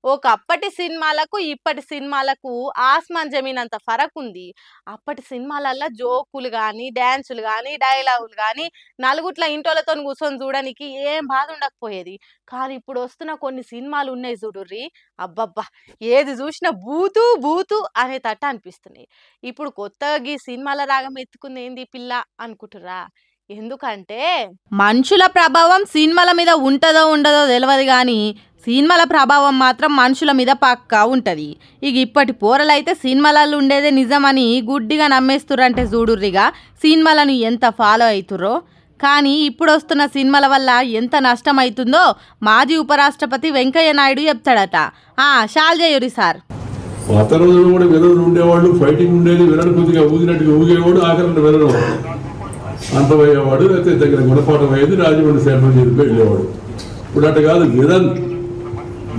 ఒకప్పటి సినిమాలకు, ఇప్పటి సినిమాలకు ఆస్మాన్ జమీన్ అంత ఫరకుంది. అప్పటి సినిమాలల్ల జోకులు గాని, డాన్సులు గాని, డైలాగులు గాని, నలుగుట్ల ఇంటోళ్ళతోని కూసొని చూడనికి ఏం బాధ ఉండకపోయేది. కానీ ఇప్పుడొస్తున్న కొన్ని సినిమాలున్నాయి చూడుర్రి. అబ్బబ్బా! ఏది చూసినా బూతు, బూతు అనేటట్టు అనిపిస్తున్నాయి. ఇప్పుడు కొత్తగా గీ సినిమాల రాగం ఎత్తుకుందేంది పిల్ల అనుకుంటుర్రా? ఎందుకంటే మనుషుల ప్రభావం సినిమాల మీద ఉంటదో ఉండదో తెలవదు కానీ సినిమాల ప్రభావం మాత్రం మనుషుల మీద పక్కా ఉంటది. ఇక ఇప్పటి పోరలైతే సినిమాలలో ఉండేదే నిజమని గుడ్డిగా నమ్మేస్తుర్రంటే చూడుర్రిగా సినిమాలను ఎంత ఫాలో అవుతుర్రో. కానీ ఇప్పుడు వస్తున్న సినిమాల వల్ల ఎంత నష్టం అవుతుందో మాజీ ఉపరాష్ట్రపతి వెంకయ్య నాయుడు చెప్తాడట. షాల్ చేయురి సార్. పాత రోజుల్లో కూడా విలన్లు ఉండేవాళ్ళు, ఫైటింగ్ ఉండేది, విలన్ కొద్దిగా ఊగినట్టుగా ఊగేవాడు, ఆఖరణ విలను అంతమయ్యేవాడు, లేకపోతే దగ్గర గుణపాఠం అయ్యేది, రాజమండ్రి శాఖలు చేతికి వెళ్ళేవాడు. ఇప్పుడు అట్ట కాదు, విలన్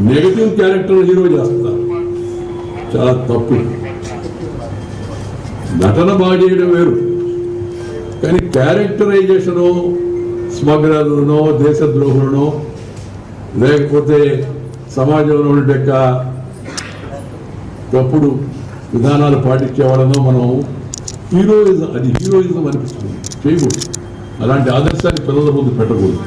నెగటివ్ క్యారెక్టర్ హీరో చేస్తారు. చాలా తప్పు. నటన బాగా చేయడం వేరు, కానీ క్యారెక్టరైజేషను స్మగ్లర్లనో, దేశద్రోహులనో, లేకపోతే సమాజంలో ఉండే తప్పుడు విధానాలు పాటించే వాళ్ళనో మనం హీరోయిజం, అది హీరోయిజం అనిపిస్తుంది. చేయకూడదు, అలాంటి ఆదర్శాన్ని పిల్లల ముందు పెట్టకూడదు.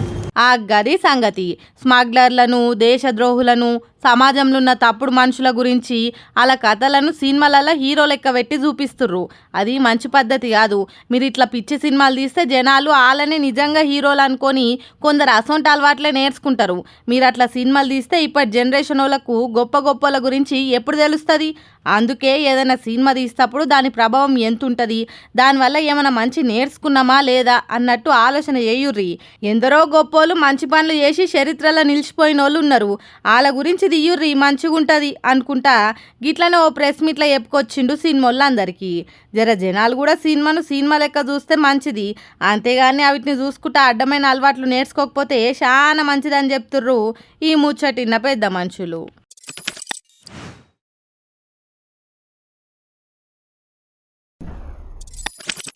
గది సంగతి. స్మగ్లర్లను, దేశద్రోహులను, సమాజంలో ఉన్న తప్పుడు మనుషుల గురించి అలా కథలను సినిమాలలో హీరో లెక్క పెట్టి చూపిస్తుర్రు. అది మంచి పద్ధతి కాదు. మీరు ఇట్లా పిచ్చి సినిమాలు తీస్తే జనాలు వాళ్ళనే నిజంగా హీరోలు అనుకొని కొందరు అసొంటి అలవాట్లే నేర్చుకుంటారు. మీరు అట్లా సినిమాలు తీస్తే ఇప్పటి జనరేషన్ వాళ్ళకు గొప్ప గొప్పల గురించి ఎప్పుడు తెలుస్తుంది? అందుకే ఏదైనా సినిమా తీసేటప్పుడు దాని ప్రభావం ఎంత ఉంటుంది, దానివల్ల ఏమైనా మంచి నేర్చుకున్నామా లేదా అన్నట్టు ఆలోచన చేయుర్రి. ఎందరో గొప్పోళ్ళు మంచి పనులు చేసి చరిత్రలో నిలిచిపోయిన వాళ్ళు ఉన్నారు. వాళ్ళ గురించి దియ్యుర్రి మంచిగుంటుంది అనుకుంటా గిట్లనే ఓ ప్రెస్ మీట్లో చెప్పుకొచ్చిండు సినిమాళ్ళు అందరికీ. జనాలు కూడా సినిమా లెక్క చూస్తే మంచిది, అంతేగాని వీటిని చూసుకుంటా అడ్డమైన అలవాట్లు నేర్చుకోకపోతే చాలా మంచిదని చెప్తుర్రు ఈ ముచ్చటిన్న పెద్ద మనుషులు.